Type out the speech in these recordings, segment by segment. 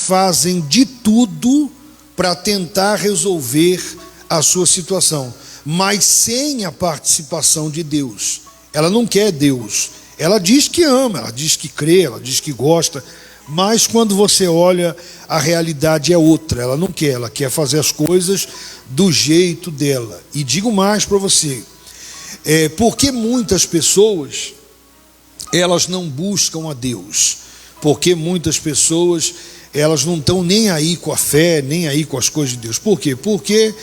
fazem de tudo para tentar resolver a sua situação, mas sem a participação de Deus. Ela não quer Deus. Ela diz que ama, ela diz que crê, ela diz que gosta, mas quando você olha, a realidade é outra. Ela não quer, ela quer fazer as coisas do jeito dela. E digo mais para você, porque muitas pessoas, elas não buscam a Deus, porque muitas pessoas, elas não estão nem aí com a fé, nem aí com as coisas de Deus. Por quê? Porque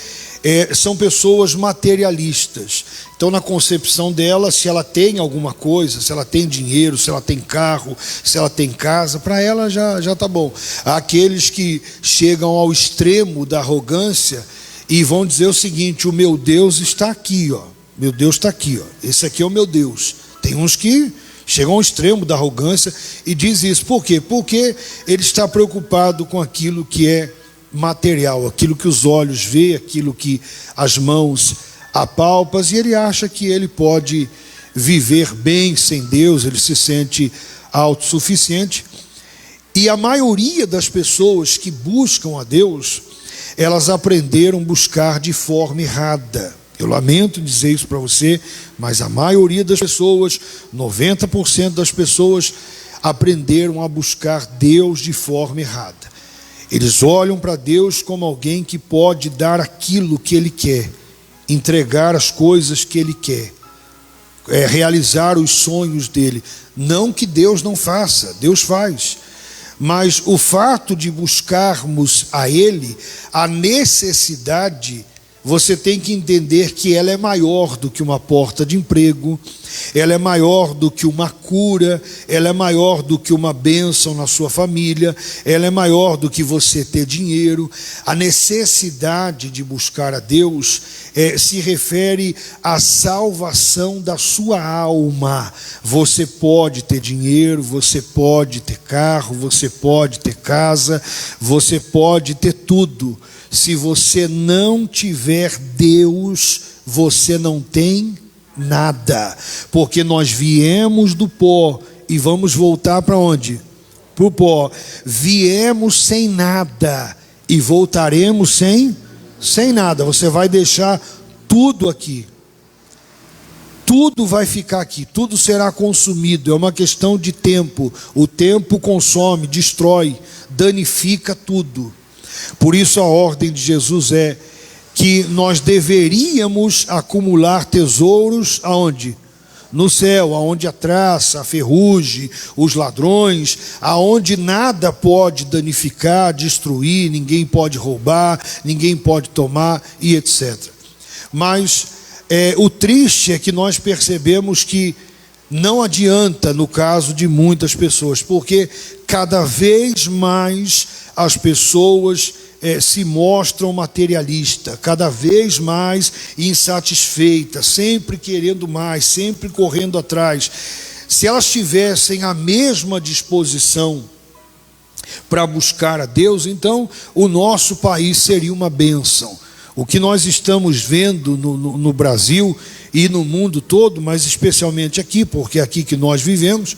são pessoas materialistas. Então, na concepção dela, se ela tem alguma coisa, se ela tem dinheiro, se ela tem carro, se ela tem casa, para ela já está bom. Há aqueles que chegam ao extremo da arrogância e vão dizer o seguinte: o meu Deus está aqui, ó. Meu Deus está aqui, ó. Esse aqui é o meu Deus. Tem uns que chegam ao extremo da arrogância e diz isso. Por quê? Porque ele está preocupado com aquilo que é material, aquilo que os olhos veem, aquilo que as mãos apalpam, e ele acha que ele pode viver bem sem Deus, ele se sente autossuficiente. E a maioria das pessoas que buscam a Deus, elas aprenderam a buscar de forma errada. Eu lamento dizer isso para você, mas a maioria das pessoas, 90% das pessoas, aprenderam a buscar Deus de forma errada. Eles olham para Deus como alguém que pode dar aquilo que Ele quer, entregar as coisas que Ele quer, realizar os sonhos dEle. Não que Deus não faça, Deus faz. Mas o fato de buscarmos a Ele, a necessidade, você tem que entender que ela é maior do que uma porta de emprego, ela é maior do que uma cura, ela é maior do que uma bênção na sua família, ela é maior do que você ter dinheiro. A necessidade de buscar a Deus se refere à salvação da sua alma. Você pode ter dinheiro, você pode ter carro, você pode ter casa, você pode ter tudo. Se você não tiver Deus, você não tem nada, porque nós viemos do pó e vamos voltar para onde? Para o pó. Viemos sem nada e voltaremos sem nada. Você vai deixar tudo aqui, tudo vai ficar aqui, tudo será consumido. É uma questão de tempo. O tempo consome, destrói, danifica tudo. Por isso a ordem de Jesus é que nós deveríamos acumular tesouros aonde? No céu, aonde a traça, a ferrugem, os ladrões, aonde nada pode danificar, destruir, ninguém pode roubar, ninguém pode tomar e etc. Mas o triste é que nós percebemos que não adianta no caso de muitas pessoas, porque cada vez mais as pessoas se mostram materialistas, cada vez mais insatisfeitas, sempre querendo mais, sempre correndo atrás. Se elas tivessem a mesma disposição para buscar a Deus, então o nosso país seria uma bênção. O que nós estamos vendo no Brasil e no mundo todo, mas especialmente aqui, porque é aqui que nós vivemos,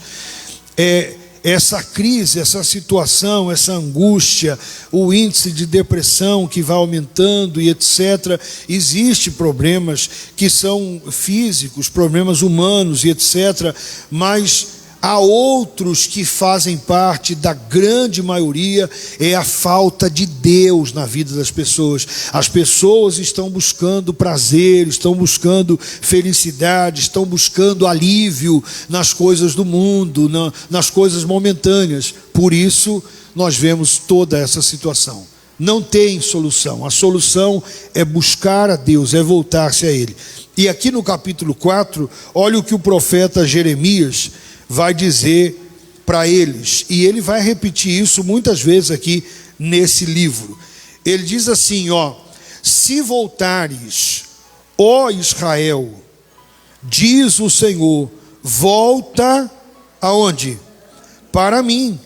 essa crise, essa situação, essa angústia, o índice de depressão que vai aumentando e etc. Existem problemas que são físicos, problemas humanos e etc. Mas há outros que fazem parte da grande maioria, é a falta de Deus na vida das pessoas. As pessoas estão buscando prazer, estão buscando felicidade, estão buscando alívio nas coisas do mundo, nas coisas momentâneas. Por isso, nós vemos toda essa situação. Não tem solução. A solução é buscar a Deus, é voltar-se a Ele. E aqui no capítulo 4, olha o que o profeta Jeremias vai dizer para eles, e ele vai repetir isso muitas vezes aqui nesse livro. Ele diz assim, se voltares, ó Israel, diz o Senhor, volta aonde? Para mim.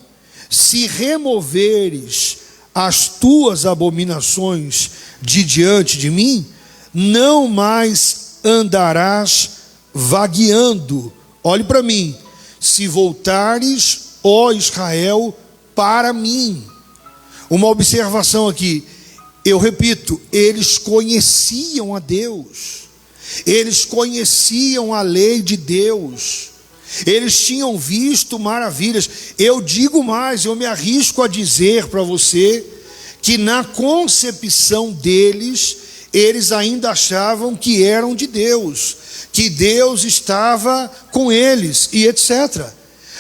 Se removeres as tuas abominações de diante de mim, não mais andarás vagueando. Olhe para mim. Se voltares, ó Israel, para mim. uma observação aqui. Eu repito, eles conheciam a Deus, eles conheciam a lei de Deus, eles tinham visto maravilhas. Eu digo mais, eu me arrisco a dizer para você que na concepção deles, eles ainda achavam que eram de Deus, que Deus estava com eles e etc.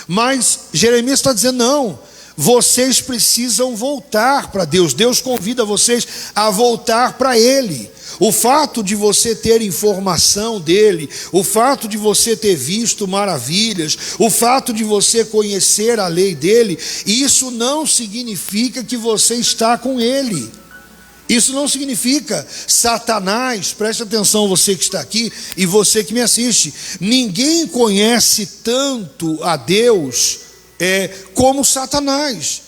Mas Jeremias está dizendo, não, vocês precisam voltar para Deus. Deus convida vocês a voltar para Ele. O fato de você ter informação dele, o fato de você ter visto maravilhas, o fato de você conhecer a lei dele, isso não significa que você está com ele. Isso não significa Satanás, preste atenção você que está aqui e você que me assiste, ninguém conhece tanto a Deus como Satanás,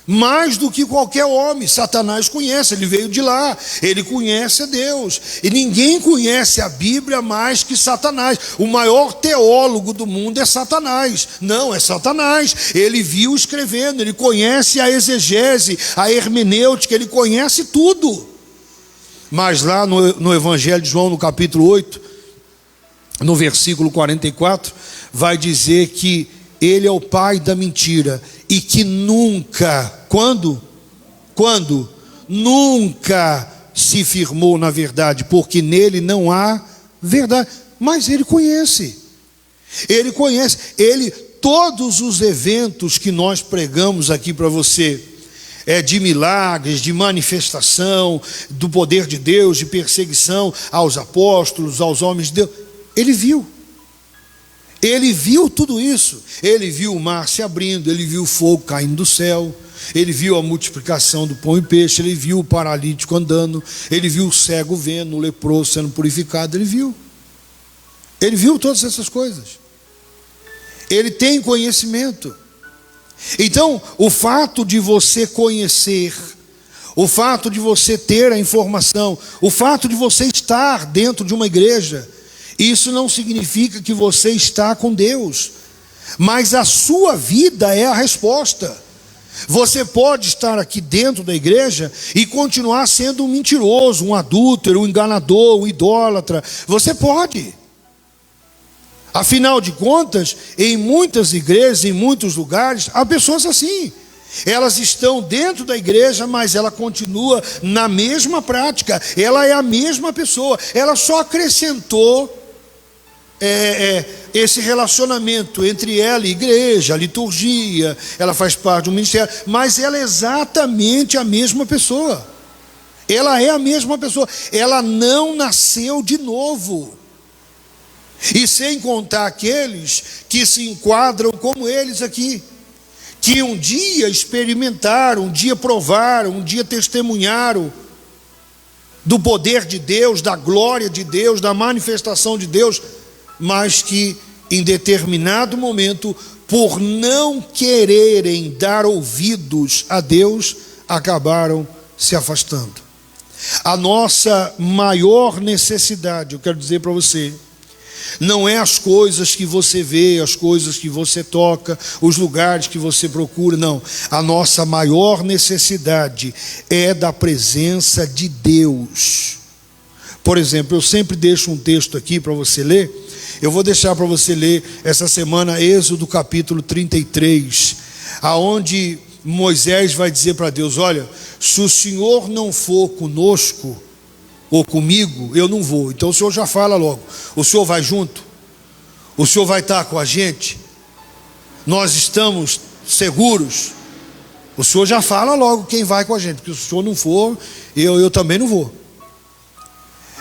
mais do que qualquer homem. Satanás conhece, ele veio de lá, ele conhece a Deus, e ninguém conhece a Bíblia mais que Satanás. O maior teólogo do mundo é Satanás, não, é Satanás. Ele viu escrevendo, ele conhece a exegese, a hermenêutica, ele conhece tudo. Mas lá no Evangelho de João, no capítulo 8, no versículo 44, vai dizer que ele é o pai da mentira e que nunca, quando? Nunca se firmou na verdade, porque nele não há verdade. Mas ele conhece, todos os eventos que nós pregamos aqui para você, de milagres, de manifestação do poder de Deus, de perseguição aos apóstolos, aos homens de Deus, ele viu. Ele viu tudo isso, ele viu o mar se abrindo, ele viu o fogo caindo do céu, ele viu a multiplicação do pão e peixe, ele viu o paralítico andando, ele viu o cego vendo, o leproso sendo purificado, ele viu todas essas coisas, ele tem conhecimento. Então, o fato de você conhecer, o fato de você ter a informação, o fato de você estar dentro de uma igreja, isso não significa que você está com Deus, mas a sua vida é a resposta. Você pode estar aqui dentro da igreja e continuar sendo um mentiroso, um adúltero, um enganador, um idólatra. Você pode. Afinal de contas, em muitas igrejas, em muitos lugares, há pessoas assim. Elas estão dentro da igreja, mas ela continua na mesma prática. Ela é a mesma pessoa. Ela só acrescentou esse relacionamento entre ela e a igreja, a liturgia, ela faz parte do ministério, mas ela é exatamente a mesma pessoa. Ela é a mesma pessoa. Ela não nasceu de novo. E sem contar aqueles que se enquadram como eles aqui, que um dia experimentaram, um dia provaram, um dia testemunharam do poder de Deus, da glória de Deus, da manifestação de Deus, mas que em determinado momento, por não quererem dar ouvidos a Deus, acabaram se afastando. A nossa maior necessidade, eu quero dizer para você, não é as coisas que você vê, as coisas que você toca, os lugares que você procura, não. A nossa maior necessidade é da presença de Deus. Por exemplo, eu sempre deixo um texto aqui para você ler. Eu vou deixar para você ler essa semana Êxodo capítulo 33, aonde Moisés vai dizer para Deus: olha, se o Senhor não for conosco ou comigo, eu não vou. Então o Senhor já fala logo, o Senhor vai junto, o Senhor vai estar com a gente, nós estamos seguros. O Senhor já fala logo quem vai com a gente, porque se o Senhor não for, eu também não vou.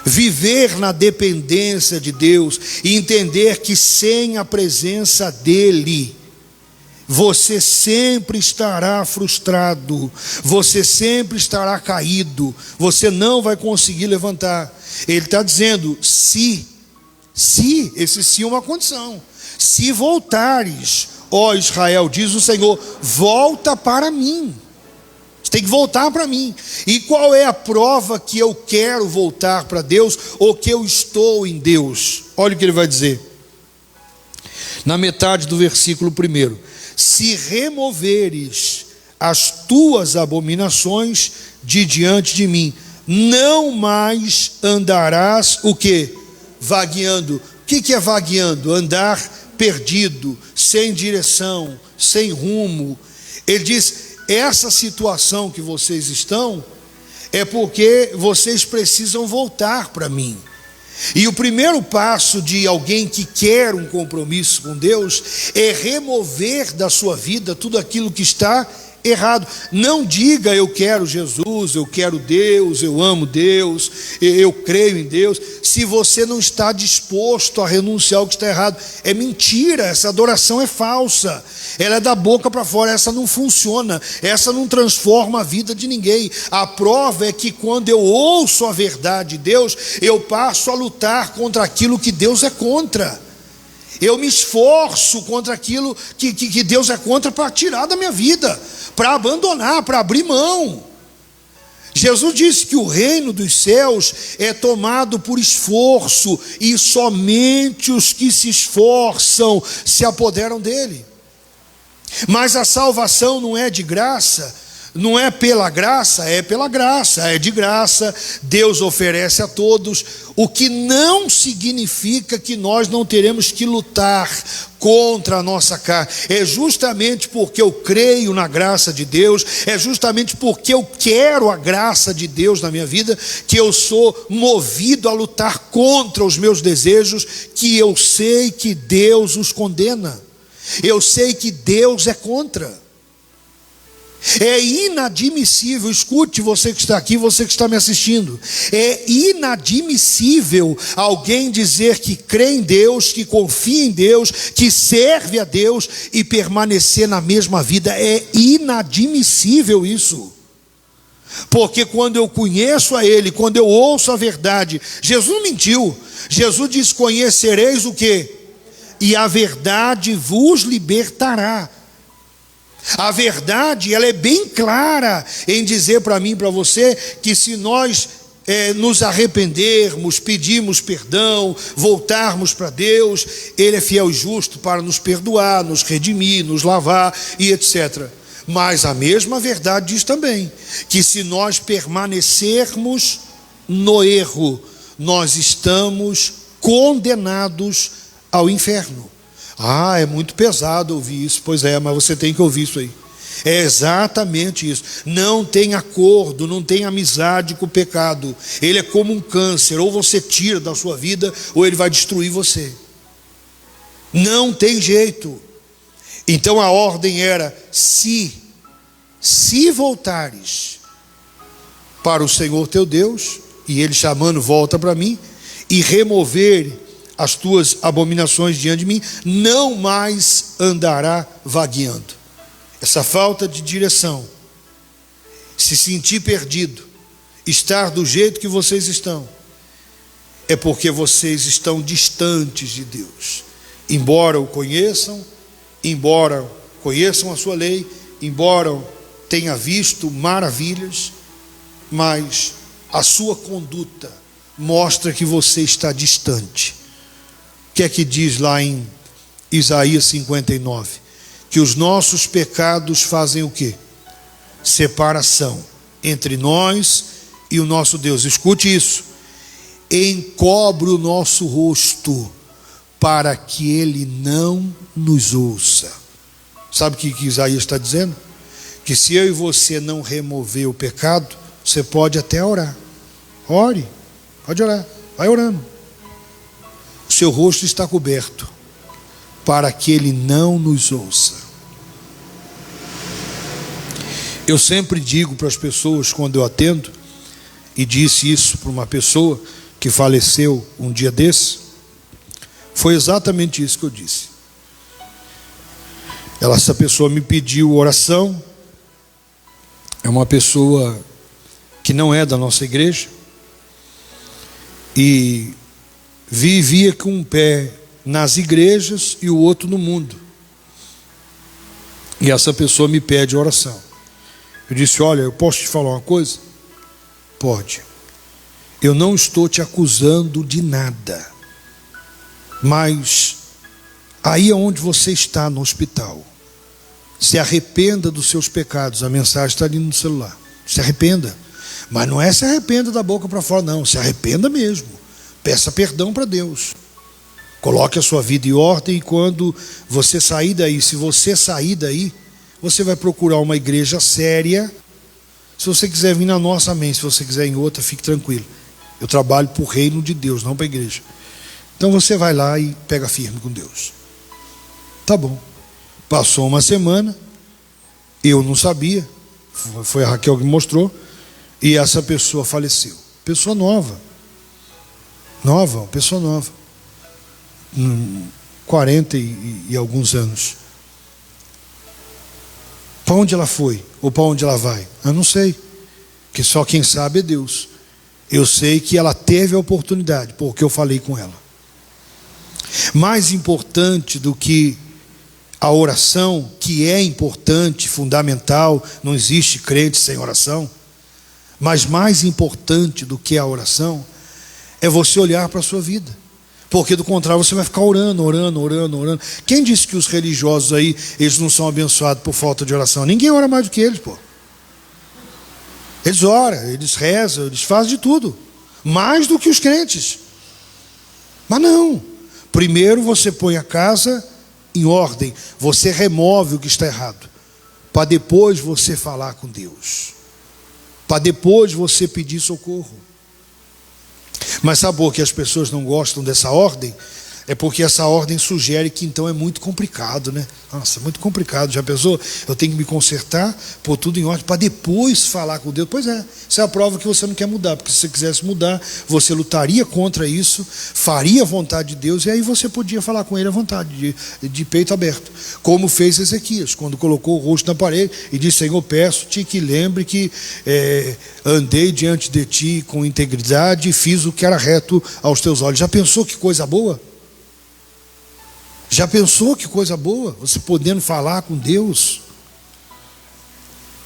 Viver na dependência de Deus e entender que sem a presença dEle, você sempre estará frustrado, você sempre estará caído, você não vai conseguir levantar. Ele está dizendo, se, esse sim é uma condição, se voltares, ó Israel, diz o Senhor, volta para mim. Tem que voltar para mim. E qual é a prova que eu quero voltar para Deus, ou que eu estou em Deus? Olha o que ele vai dizer na metade do versículo 1: se removeres as tuas abominações de diante de mim. Não mais andarás o quê? Vagueando. O que é vagueando? Andar perdido, sem direção, sem rumo. Ele diz: essa situação que vocês estão é porque vocês precisam voltar para mim. E o primeiro passo de alguém que quer um compromisso com Deus é remover da sua vida tudo aquilo que está errado. Não diga eu quero Jesus, eu quero Deus, eu amo Deus, eu creio em Deus, se você não está disposto a renunciar ao que está errado. É mentira, essa adoração é falsa, ela é da boca para fora, essa não funciona, essa não transforma a vida de ninguém. A prova é que quando eu ouço a verdade de Deus, eu passo a lutar contra aquilo que Deus é contra. Eu me esforço contra aquilo que Deus é contra, para tirar da minha vida, para abandonar, para abrir mão. Jesus disse que o reino dos céus é tomado por esforço, e somente os que se esforçam se apoderam dele. Mas a salvação não é de graça, não é pela graça, é pela graça, é de graça, Deus oferece a todos, o que não significa que nós não teremos que lutar contra a nossa carne. É justamente porque eu creio na graça de Deus, é justamente porque eu quero a graça de Deus na minha vida, que eu sou movido a lutar contra os meus desejos, que eu sei que Deus os condena, eu sei que Deus é contra. É inadmissível, escute você que está aqui, você que está me assistindo, é inadmissível alguém dizer que crê em Deus, que confia em Deus, que serve a Deus e permanecer na mesma vida. É inadmissível isso, porque quando eu conheço a Ele, quando eu ouço a verdade, Jesus não mentiu, Jesus diz: conhecereis o quê? E a verdade vos libertará. A verdade, ela é bem clara em dizer para mim e para você que se nós nos arrependermos, pedirmos perdão, voltarmos para Deus, Ele é fiel e justo para nos perdoar, nos redimir, nos lavar e etc. Mas a mesma verdade diz também que se nós permanecermos no erro, nós estamos condenados ao inferno. Ah, é muito pesado ouvir isso. Pois é, mas você tem que ouvir isso aí. É exatamente isso. Não tem acordo, não tem amizade com o pecado. Ele é como um câncer, ou você tira da sua vida, ou ele vai destruir você. Não tem jeito. Então a ordem era: se voltares para o Senhor teu Deus, e Ele chamando, volta para mim, e remover as tuas abominações diante de mim, não mais andará vagueando. Essa falta de direção, se sentir perdido, estar do jeito que vocês estão, é porque vocês estão distantes de Deus. Embora o conheçam, embora conheçam a sua lei, embora tenha visto maravilhas, mas a sua conduta mostra que você está distante. O que é que diz lá em Isaías 59? Que os nossos pecados fazem o quê? Separação entre nós e o nosso Deus. Escute isso: encobre o nosso rosto para que Ele não nos ouça. Sabe o que Isaías está dizendo? Que se eu e você não remover o pecado, você pode até orar. Ore, pode orar, vai orando. O seu rosto está coberto para que Ele não nos ouça. Eu sempre digo para as pessoas quando eu atendo, e disse isso para uma pessoa que faleceu um dia desse, foi exatamente isso que eu disse. Essa pessoa me pediu oração, é uma pessoa que não é da nossa igreja, e vivia com um pé nas igrejas e o outro no mundo. E essa pessoa me pede oração. Eu disse: olha, eu posso te falar uma coisa? Pode. Eu não estou te acusando de nada, mas aí onde você está no hospital, Se arrependa dos seus pecados. A mensagem está ali no celular. Se arrependa. Mas não é se arrependa da boca para fora, não. Se arrependa mesmo. Peça perdão para Deus. Coloque a sua vida em ordem, e quando você sair daí, se você sair daí, você vai procurar uma igreja séria. Se você quiser vir na nossa, amém. Se você quiser em outra, fique tranquilo. Eu trabalho para o reino de Deus, não para a igreja. Então você vai lá e pega firme com Deus. Tá bom. Passou uma semana, eu não sabia, foi a Raquel que me mostrou, e essa pessoa faleceu. Pessoa nova, pessoa nova, 40 e alguns anos. Para onde ela foi? Ou para onde ela vai? Eu não sei, que só quem sabe é Deus. Eu sei que ela teve a oportunidade, porque eu falei com ela. Mais importante do que a oração, que é importante, fundamental, não existe crente sem oração, mas mais importante do que a oração é você olhar para a sua vida, porque do contrário você vai ficar orando. Quem disse que os religiosos aí, eles não são abençoados por falta de oração? Ninguém ora mais do que eles, pô. Eles oram, eles rezam, eles fazem de tudo, mais do que os crentes. Mas não, primeiro você põe a casa em ordem, você remove o que está errado, para depois você falar com Deus, para depois você pedir socorro. Mas sabe por que as pessoas não gostam dessa ordem? É porque essa ordem sugere que então é muito complicado, né? Nossa, é muito complicado. Já pensou? Eu tenho que me consertar, pôr tudo em ordem para depois falar com Deus. Pois é, isso é a prova que você não quer mudar, porque se você quisesse mudar, você lutaria contra isso, faria a vontade de Deus, e aí você podia falar com ele à vontade, de peito aberto, como fez Ezequias, quando colocou o rosto na parede e disse: Senhor, peço-te que lembre que andei diante de ti com integridade e fiz o que era reto aos teus olhos. Já pensou que coisa boa? Já pensou que coisa boa? Você podendo falar com Deus.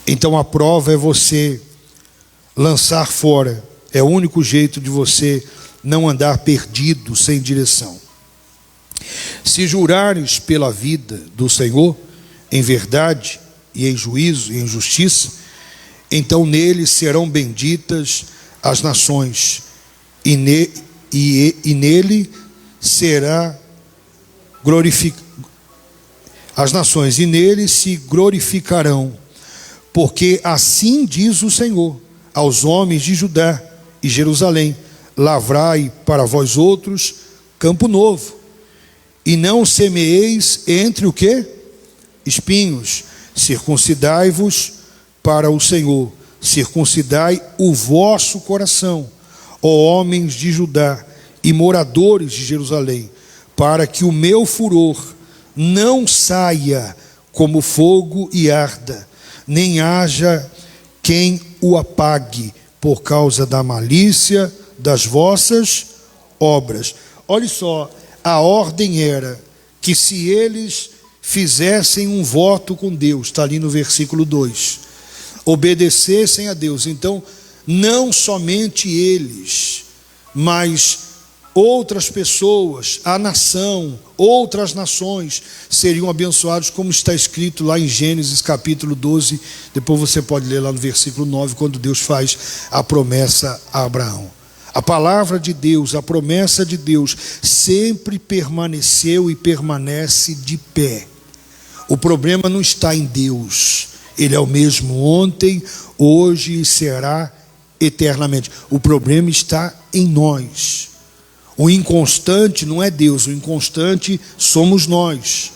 Então a prova é você lançar fora. É o único jeito de você não andar perdido, sem direção. Se jurares pela vida do Senhor, em verdade e em juízo e em justiça, então nele serão benditas as nações, e nele será as nações, e nele se glorificarão, porque assim diz o Senhor aos homens de Judá e Jerusalém: lavrai para vós outros campo novo, e não semeeis entre o quê? Espinhos. Circuncidai-vos para o Senhor, circuncidai o vosso coração, ó homens de Judá e moradores de Jerusalém, para que o meu furor não saia como fogo e arda, nem haja quem o apague por causa da malícia das vossas obras. Olha só, a ordem era que se eles fizessem um voto com Deus, está ali no versículo 2, obedecessem a Deus, então não somente eles, mas outras pessoas, a nação, outras nações seriam abençoados, como está escrito lá em Gênesis capítulo 12, depois você pode ler lá no versículo 9, quando Deus faz a promessa a Abraão. A palavra de Deus, a promessa de Deus, sempre permaneceu e permanece de pé. O problema não está em Deus, Ele é o mesmo ontem, hoje e será eternamente. O problema está em nós. O inconstante não é Deus, o inconstante somos nós.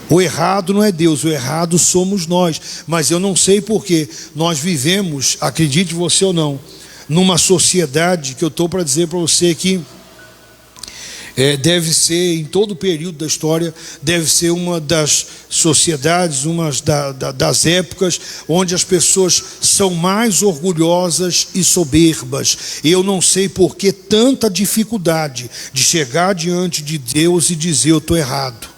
O errado não é Deus, o errado somos nós. Mas eu não sei porquê nós vivemos, acredite você ou não, numa sociedade que eu estou para dizer para você que deve ser, em todo o período da história, deve ser uma das sociedades, uma das épocas onde as pessoas são mais orgulhosas e soberbas. Eu não sei por que tanta dificuldade de chegar diante de Deus e dizer: eu estou errado,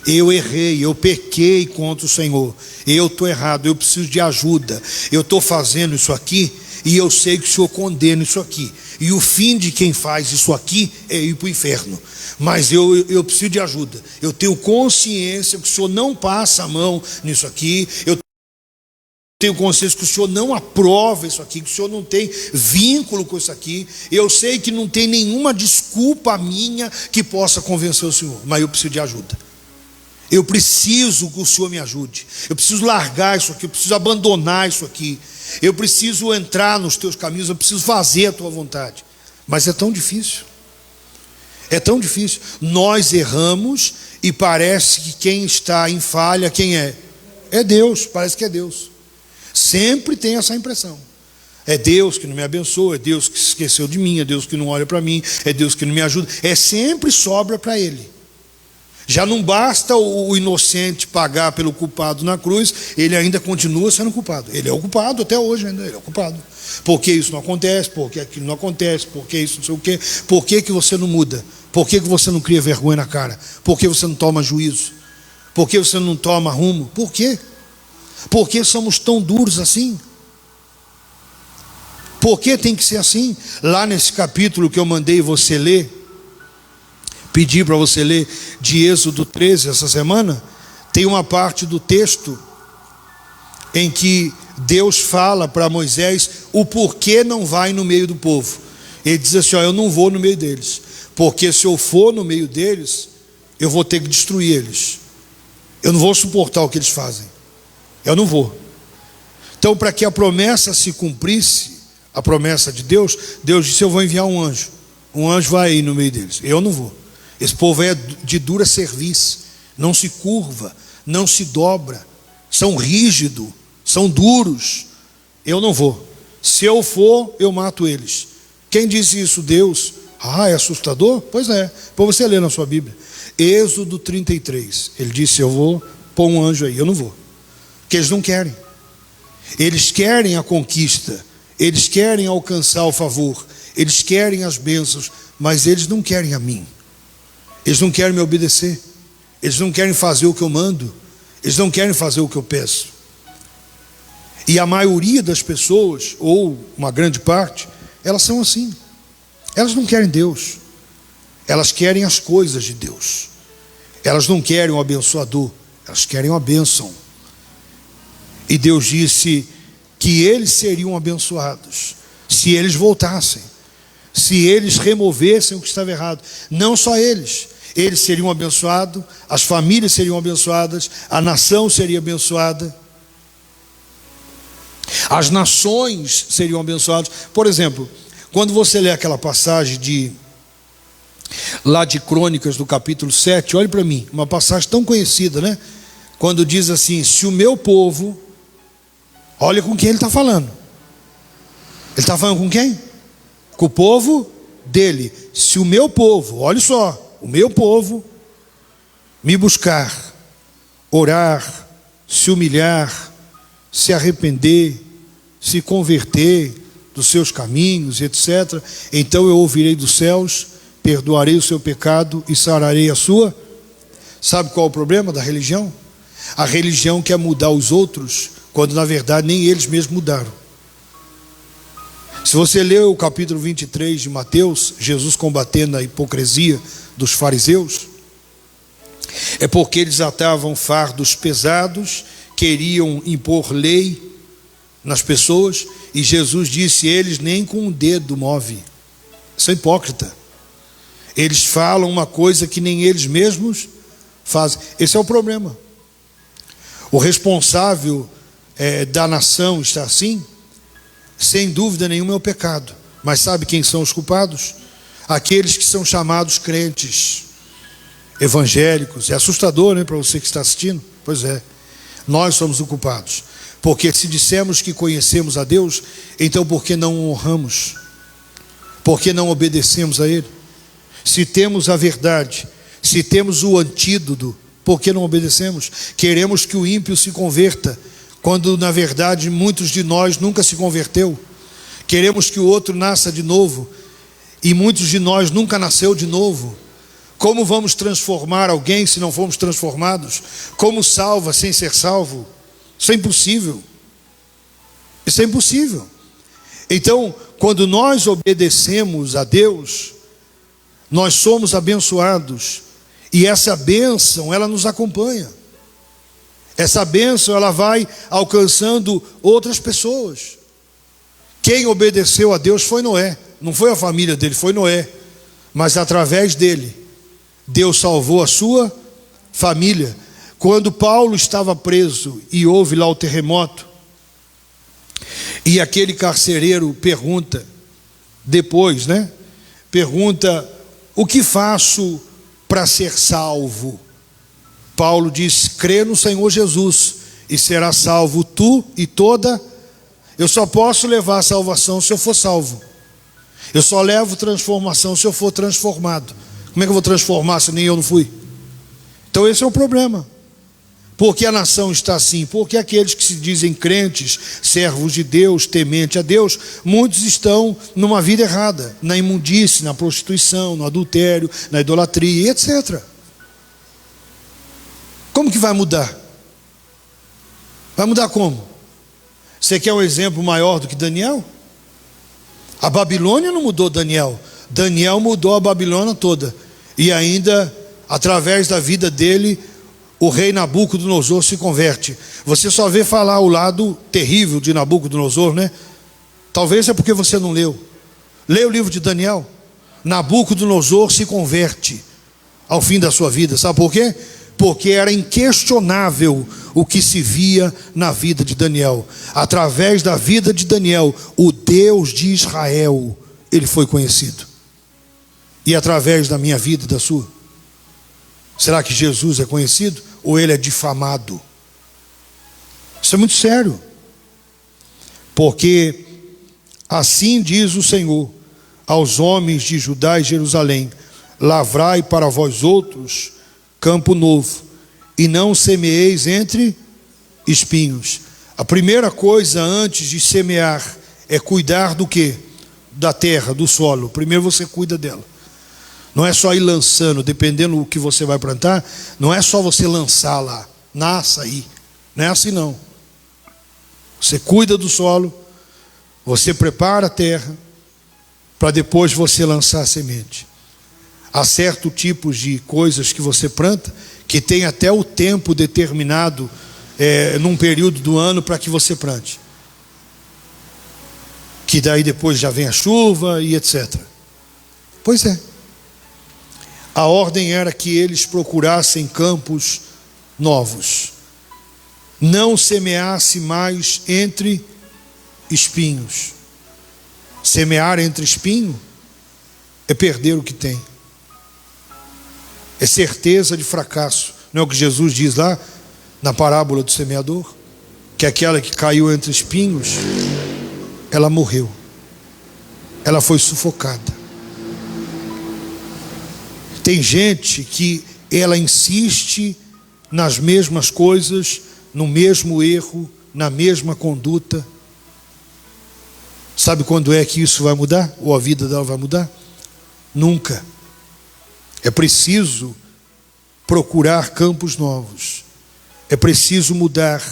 Eu errei, eu pequei contra o Senhor, eu estou errado, eu preciso de ajuda, eu estou fazendo isso aqui e eu sei que o Senhor condena isso aqui, e o fim de quem faz isso aqui é ir para o inferno, mas eu preciso de ajuda, eu tenho consciência que o Senhor não passa a mão nisso aqui, eu tenho consciência que o Senhor não aprova isso aqui, que o Senhor não tem vínculo com isso aqui, eu sei que não tem nenhuma desculpa minha que possa convencer o Senhor, mas eu preciso de ajuda. Eu preciso que o Senhor me ajude. Eu preciso largar isso aqui, eu preciso abandonar isso aqui. Eu preciso entrar nos teus caminhos, eu preciso fazer a tua vontade. Mas é tão difícil. É tão difícil. Nós erramos e parece que quem está em falha, quem é? É Deus, parece que é Deus. Sempre tem essa impressão. É Deus que não me abençoa, é Deus que se esqueceu de mim, é Deus que não olha para mim, é Deus que não me ajuda. É sempre sobra para Ele. Já não basta o inocente pagar pelo culpado na cruz, ele ainda continua sendo culpado. Ele é o culpado até hoje ainda, ele é o culpado. Por que isso não acontece? Por que aquilo não acontece? Por que isso não sei o quê? Por que você não muda? Por que você não cria vergonha na cara? Por que você não toma juízo? Por que você não toma rumo? Por quê? Por que somos tão duros assim? Por que tem que ser assim? Lá nesse capítulo que eu mandei você ler, pedi para você ler de Êxodo 13 essa semana, tem uma parte do texto em que Deus fala para Moisés o porquê não vai no meio do povo. Ele diz assim, eu não vou no meio deles, porque se eu for no meio deles, eu vou ter que destruir eles, eu não vou suportar o que eles fazem, eu não vou. Então, para que a promessa se cumprisse, a promessa de Deus, Deus disse, eu vou enviar um anjo vai ir no meio deles, eu não vou. Esse povo é de dura cerviz, não se curva, não se dobra, são rígidos, são duros. Eu não vou. Se eu for, eu mato eles. Quem disse isso? Deus. É assustador? Pois é. Depois você lê na sua Bíblia. Êxodo 33. Ele disse, eu vou pôr um anjo aí. Eu não vou. Porque eles não querem. Eles querem a conquista. Eles querem alcançar o favor. Eles querem as bênçãos. Mas eles não querem a mim. Eles não querem me obedecer, eles não querem fazer o que eu mando, eles não querem fazer o que eu peço. E a maioria das pessoas, ou uma grande parte, elas são assim. Elas não querem Deus, elas querem as coisas de Deus. Elas não querem o abençoador, elas querem uma bênção. E Deus disse que eles seriam abençoados se eles voltassem, se eles removessem o que estava errado. Não só eles seriam abençoados, as famílias seriam abençoadas, a nação seria abençoada, as nações seriam abençoadas. Por exemplo, quando você lê aquela passagem lá de Crônicas, do capítulo 7, olhe para mim, uma passagem tão conhecida, né? Quando diz assim, se o meu povo, olha com quem ele está falando. Ele está falando com quem? Com o povo dele. Se o meu povo, olha só, o meu povo me buscar, orar, se humilhar, se arrepender, se converter dos seus caminhos, etc., então eu ouvirei dos céus, perdoarei o seu pecado e sararei a sua. Sabe qual é o problema da religião? A religião quer mudar os outros, quando na verdade nem eles mesmos mudaram. Se você ler o capítulo 23 de Mateus, Jesus combatendo a hipocrisia dos fariseus, é porque eles atavam fardos pesados, queriam impor lei nas pessoas, e Jesus disse, eles nem com um dedo move. São hipócritas. Eles falam uma coisa que nem eles mesmos fazem. Esse é o problema. O responsável da nação está assim, sem dúvida nenhuma é o pecado. Mas sabe quem são os culpados? Aqueles que são chamados crentes, evangélicos. É assustador, né, para você que está assistindo? Pois é, nós somos os culpados. Porque se dissemos que conhecemos a Deus, então por que não o honramos? Por que não obedecemos a Ele? Se temos a verdade, se temos o antídoto, por que não obedecemos? Queremos que o ímpio se converta, quando na verdade muitos de nós nunca se converteu. Queremos que o outro nasça de novo, e muitos de nós nunca nasceu de novo, Como vamos transformar alguém se não formos transformados? Como salva sem ser salvo? Isso é impossível. Isso é impossível. Então, quando nós obedecemos a Deus, nós somos abençoados. E essa bênção, ela nos acompanha. Essa bênção, ela vai alcançando outras pessoas. Quem obedeceu a Deus foi Noé. Não foi a família dele, foi Noé. Mas através dele, Deus salvou a sua família. Quando Paulo estava preso e houve lá o terremoto, e aquele carcereiro pergunta, depois, pergunta, o que faço para ser salvo? Paulo diz, crê no Senhor Jesus e será salvo tu e toda. Eu só posso levar a salvação se eu for salvo. Eu só levo transformação se eu for transformado. Como é que eu vou transformar se nem eu não fui? Então esse é o problema. Por que a nação está assim? Porque aqueles que se dizem crentes, servos de Deus, temente a Deus, muitos estão numa vida errada, na imundície, na prostituição, no adultério, na idolatria, etc. Como que vai mudar? Vai mudar como? Você quer um exemplo maior do que Daniel? A Babilônia não mudou Daniel. Daniel mudou a Babilônia toda. E ainda, através da vida dele, o rei Nabucodonosor se converte. Você só vê falar o lado terrível de Nabucodonosor, Talvez é porque você não leu. Leia o livro de Daniel. Nabucodonosor se converte ao fim da sua vida. Sabe por quê? Porque era inquestionável o que se via na vida de Daniel. Através da vida de Daniel, o Deus de Israel, ele foi conhecido. E através da minha vida e da sua? Será que Jesus é conhecido ou ele é difamado? Isso é muito sério. Porque assim diz o Senhor aos homens de Judá e Jerusalém: lavrai para vós outros campo novo, e não semeeis entre espinhos. A primeira coisa antes de semear é cuidar do quê? Da terra, do solo. Primeiro você cuida dela. Não é só ir lançando, dependendo do que você vai plantar, não é só você lançar lá, nasça aí. Não é assim não. Você cuida do solo, você prepara a terra, para depois você lançar a semente. Há certos tipos de coisas que você planta, que tem até o tempo determinado, num período do ano, para que você plante. Que daí depois já vem a chuva e etc. Pois é. A ordem era que eles procurassem campos novos. Não semeasse mais entre espinhos. Semear entre espinho é perder o que tem. É certeza de fracasso. Não é o que Jesus diz lá na parábola do semeador? Que aquela que caiu entre espinhos, ela morreu. Ela foi sufocada. Tem gente que ela insiste nas mesmas coisas, no mesmo erro, na mesma conduta. Sabe quando é que isso vai mudar? Ou a vida dela vai mudar? Nunca. É preciso procurar campos novos. É preciso mudar.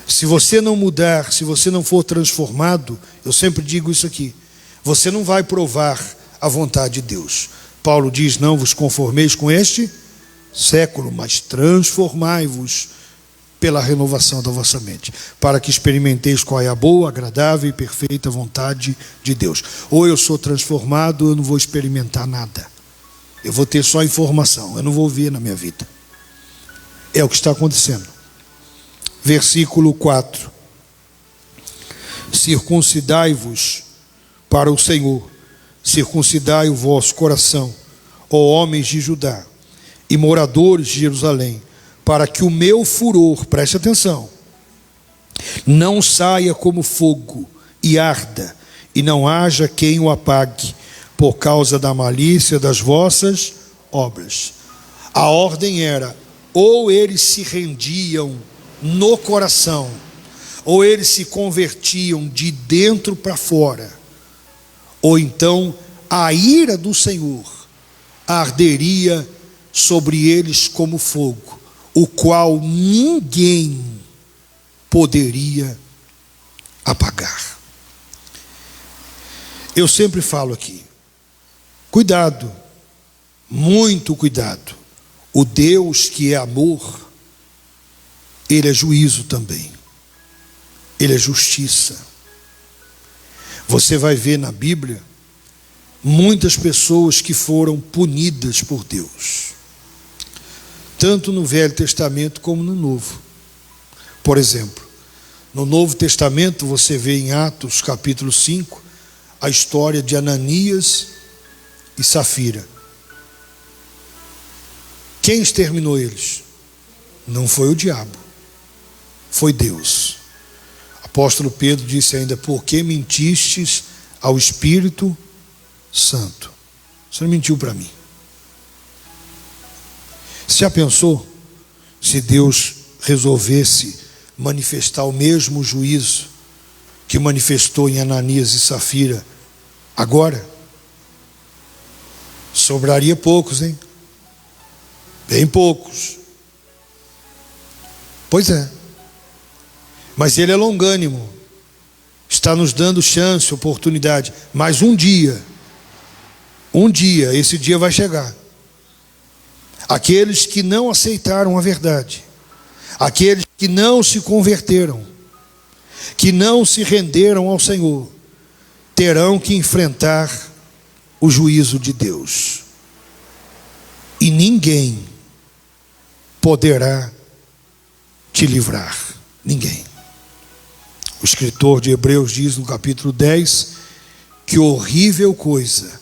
Se você não mudar, se você não for transformado, eu sempre digo isso aqui, você não vai provar a vontade de Deus. Paulo diz, não vos conformeis com este século, mas transformai-vos pela renovação da vossa mente, para que experimenteis qual é a boa, agradável e perfeita vontade de Deus. Ou eu sou transformado, ou eu não vou experimentar nada. Eu vou ter só informação, eu não vou ver na minha vida. É o que está acontecendo. Versículo 4. Circuncidai-vos para o Senhor, circuncidai o vosso coração, ó homens de Judá e moradores de Jerusalém, para que o meu furor, preste atenção, não saia como fogo e arda, e não haja quem o apague, por causa da malícia das vossas obras. A ordem era, ou eles se rendiam no coração, ou eles se convertiam de dentro para fora, ou então a ira do Senhor arderia sobre eles como fogo, o qual ninguém poderia apagar. Eu sempre falo aqui, cuidado, muito cuidado. O Deus que é amor, Ele é juízo também. Ele é justiça. Você vai ver na Bíblia muitas pessoas que foram punidas por Deus, tanto no Velho Testamento como no Novo. Por exemplo, no Novo Testamento você vê em Atos capítulo 5 a história de Ananias e Safira. Quem exterminou eles? Não foi o diabo, foi Deus. Apóstolo Pedro disse ainda: por que mentistes ao Espírito Santo? Você não mentiu para mim. Você já pensou se Deus resolvesse manifestar o mesmo juízo que manifestou em Ananias e Safira agora? Sobraria poucos, hein? Bem poucos. Pois é. Mas Ele é longânimo, está nos dando chance, oportunidade. Mas um dia, esse dia vai chegar. Aqueles que não aceitaram a verdade, aqueles que não se converteram, que não se renderam ao Senhor, terão que enfrentar o juízo de Deus. E ninguém poderá te livrar. Ninguém. O escritor de Hebreus diz no capítulo 10 que horrível coisa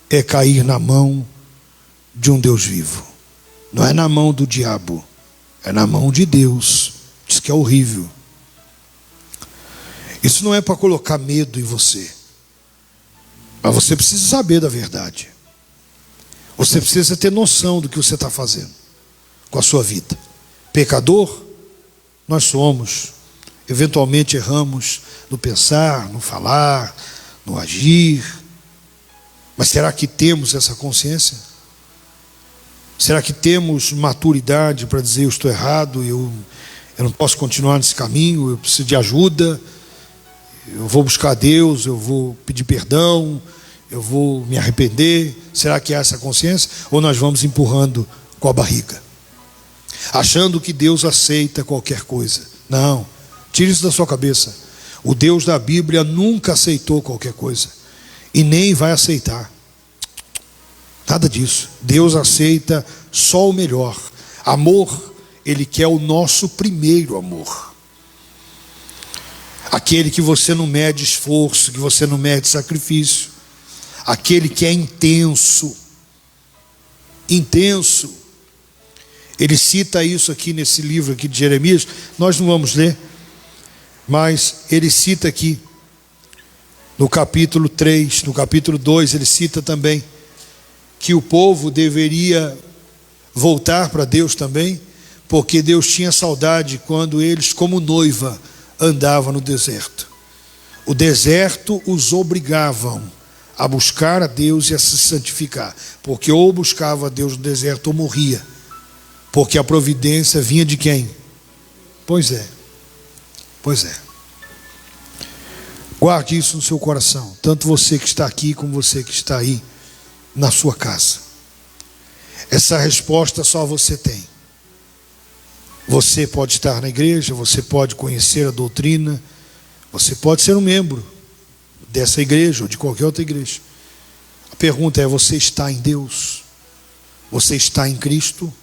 é cair na mão de um Deus vivo. Não é na mão do diabo, é na mão de Deus. Diz que é horrível. Isso não é para colocar medo em você, mas você precisa saber da verdade. Você precisa ter noção do que você está fazendo com a sua vida. Pecador, nós somos. Eventualmente erramos no pensar, no falar, no agir. Mas será que temos essa consciência? Será que temos maturidade para dizer: eu estou errado, eu não posso continuar nesse caminho, eu preciso de ajuda, eu vou buscar Deus, eu vou pedir perdão, eu vou me arrepender? Será que há essa consciência? Ou nós vamos empurrando com a barriga, achando que Deus aceita qualquer coisa? Não, tire isso da sua cabeça. O Deus da Bíblia nunca aceitou qualquer coisa e nem vai aceitar. Nada disso. Deus aceita só o melhor. Amor, Ele quer o nosso primeiro amor. Aquele que você não mede esforço, que você não mede sacrifício. Aquele que é intenso. Intenso. Ele cita isso aqui nesse livro aqui de Jeremias. Nós não vamos ler, mas ele cita aqui no capítulo 3, no capítulo 2, ele cita também que o povo deveria voltar para Deus também, porque Deus tinha saudade quando eles, como noiva, andavam no deserto. O deserto os obrigavam a buscar a Deus e a se santificar, porque ou buscava a Deus no deserto ou morria, porque a providência vinha de quem? Pois é. Guarde isso no seu coração, tanto você que está aqui como você que está aí na sua casa. Essa resposta só você tem. Você pode estar na igreja, você pode conhecer a doutrina, você pode ser um membro dessa igreja ou de qualquer outra igreja. A pergunta é: você está em Deus? Você está em Cristo?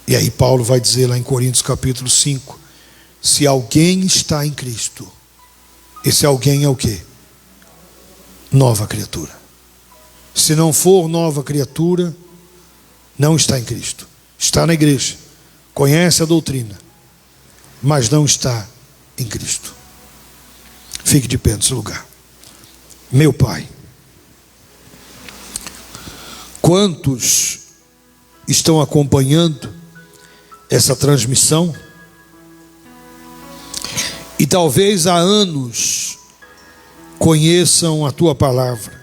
E aí Paulo vai dizer lá em Coríntios capítulo 5, se alguém está em Cristo, esse alguém é o quê? Nova criatura. Se não for nova criatura, não está em Cristo. Está na igreja, conhece a doutrina, mas não está em Cristo. Fique de pé no seu lugar. Meu Pai, quantos estão acompanhando essa transmissão e talvez há anos conheçam a Tua palavra,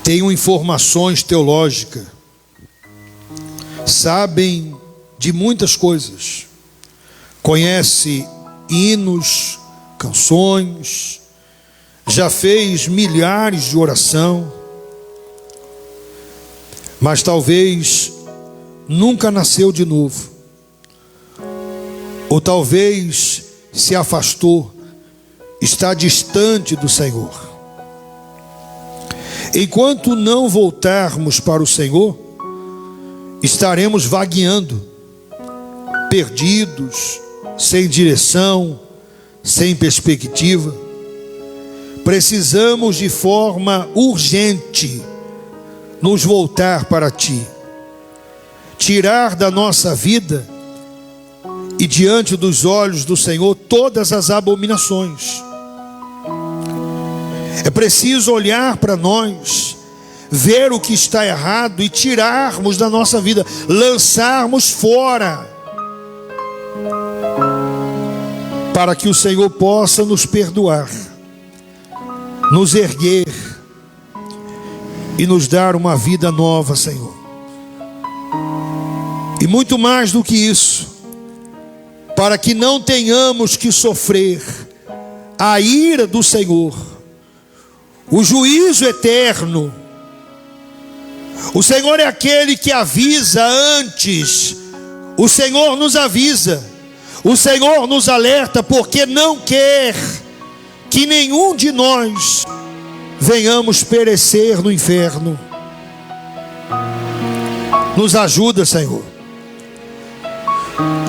tenham informações teológicas, sabem de muitas coisas, conhece hinos, canções, já fez milhares de oração, mas talvez nunca nasceu de novo, ou talvez se afastou, está distante do Senhor. Enquanto não voltarmos para o Senhor, estaremos vagueando, perdidos, sem direção, sem perspectiva. Precisamos de forma urgente nos voltar para Ti, tirar da nossa vida e diante dos olhos do Senhor todas as abominações. É preciso olhar para nós, ver o que está errado e tirarmos da nossa vida, lançarmos fora, para que o Senhor possa nos perdoar, nos erguer e nos dar uma vida nova, Senhor. E muito mais do que isso, para que não tenhamos que sofrer a ira do Senhor, o juízo eterno. O Senhor é aquele que avisa antes. O Senhor nos avisa, o Senhor nos alerta, porque não quer que nenhum de nós venhamos perecer no inferno. Nos ajuda, Senhor.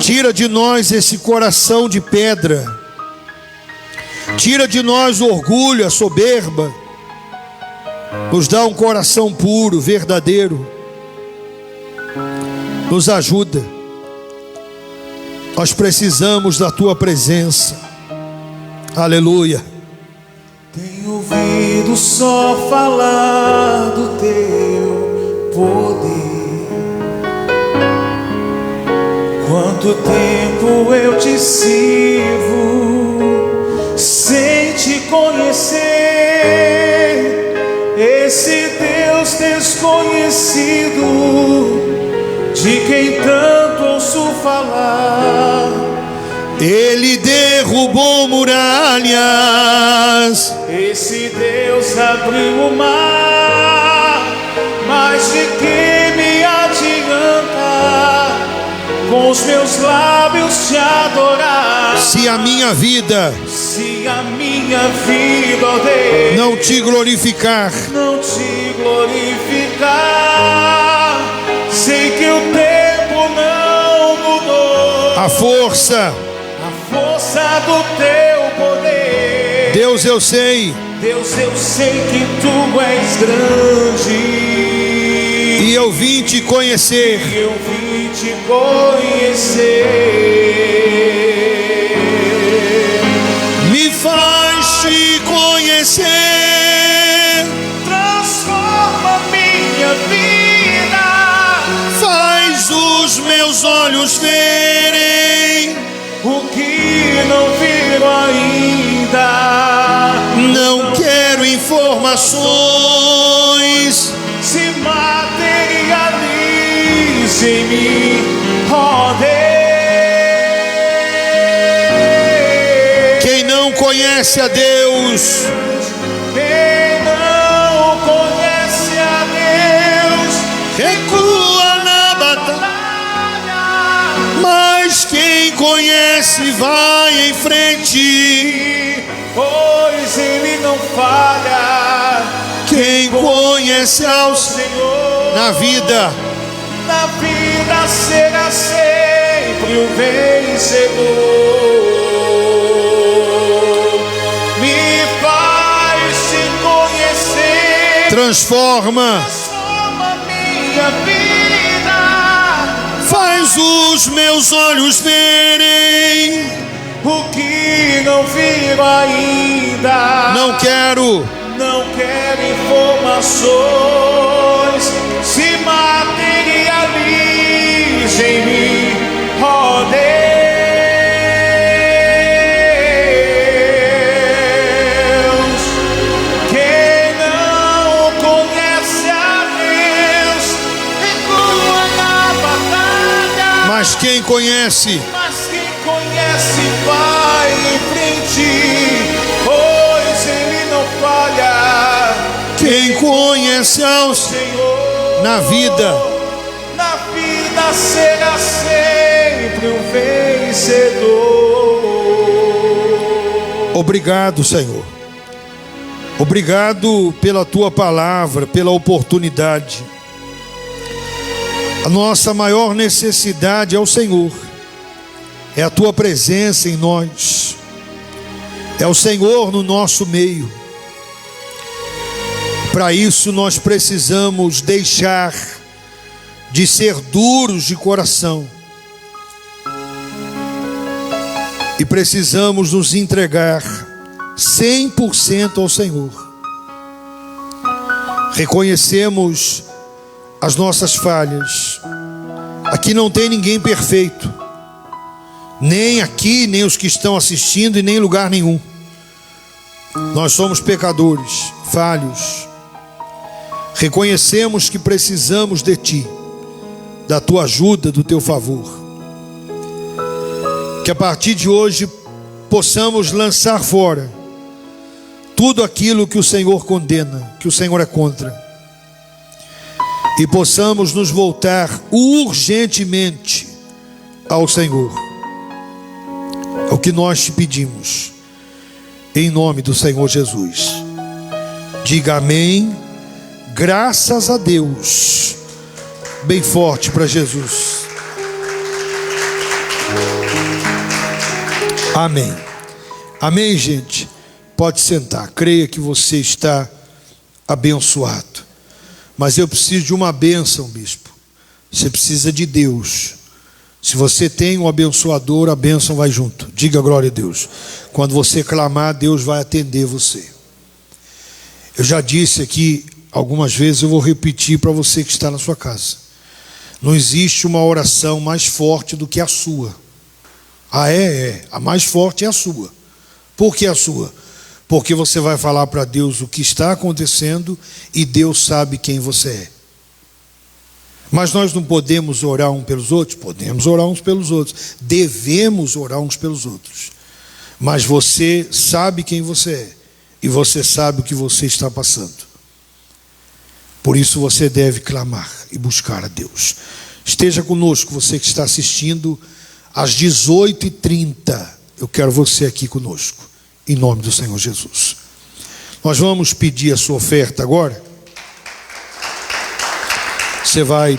Tira de nós esse coração de pedra, tira de nós o orgulho, a soberba, nos dá um coração puro, verdadeiro. Nos ajuda. Nós precisamos da Tua presença. Aleluia. Tenho ouvido só falar do Teu poder. Quanto tempo eu te sirvo sem te conhecer. Esse Deus desconhecido, de quem tanto ouço falar. Ele derrubou muralhas. Esse Deus abriu o mar. Mas de que me adianta com os meus lábios te adorar, se a minha vida ó Deus, não te glorificar? Sei que o tempo não mudou a força do Teu poder. Deus, eu sei que Tu és grande, e eu vim te conhecer. Me faz te conhecer. Transforma minha vida. Faz os meus olhos verem o que não viram ainda. Não quero informações. Se materialize em mim, ó Deus. Quem não conhece a Deus, quem não conhece a Deus, recua na batalha, mas quem conhece vai em frente, pois Ele não falha. Quem conhece ao Senhor na vida será sempre o vencedor. Me faz te conhecer. Transforma minha vida. Faz os meus olhos verem o que não viram ainda. Não quero informações. Se materialize em mim, ó Deus. Quem não conhece quem conhece vai em frente, pois ele não falha. Quem conhece ao Senhor na vida será sempre um vencedor. Obrigado, Senhor. Obrigado pela tua palavra, pela oportunidade. A nossa maior necessidade é o Senhor, é a tua presença em nós, é o Senhor no nosso meio. Para isso nós precisamos deixar de ser duros de coração e precisamos nos entregar 100% ao Senhor. Reconhecemos as nossas falhas. Aqui não tem ninguém perfeito, nem aqui, nem os que estão assistindo, e nem em lugar nenhum. Nós somos pecadores, falhos. Reconhecemos que precisamos de Ti, da Tua ajuda, do Teu favor. Que a partir de hoje possamos lançar fora tudo aquilo que o Senhor condena, que o Senhor é contra, e possamos nos voltar urgentemente ao Senhor. É o que nós te pedimos, em nome do Senhor Jesus. Diga amém. Graças a Deus. Bem forte para Jesus. Amém. Amém, gente. Pode sentar. Creia que você está abençoado. Mas eu preciso de uma bênção, bispo. Você precisa de Deus. Se você tem um abençoador, a bênção vai junto. Diga glória a Deus. Quando você clamar, Deus vai atender você. Eu já disse aqui algumas vezes, eu vou repetir para você que está na sua casa. Não existe uma oração mais forte do que a sua. A mais forte é a sua. Por que a sua? Porque você vai falar para Deus o que está acontecendo e Deus sabe quem você é. Mas nós não podemos orar uns pelos outros? Podemos orar uns pelos outros. Devemos orar uns pelos outros. Mas você sabe quem você é. E você sabe o que você está passando. Por isso você deve clamar e buscar a Deus. Esteja conosco, você que está assistindo, às 18h30. Eu quero você aqui conosco, em nome do Senhor Jesus. Nós vamos pedir a sua oferta agora. Você vai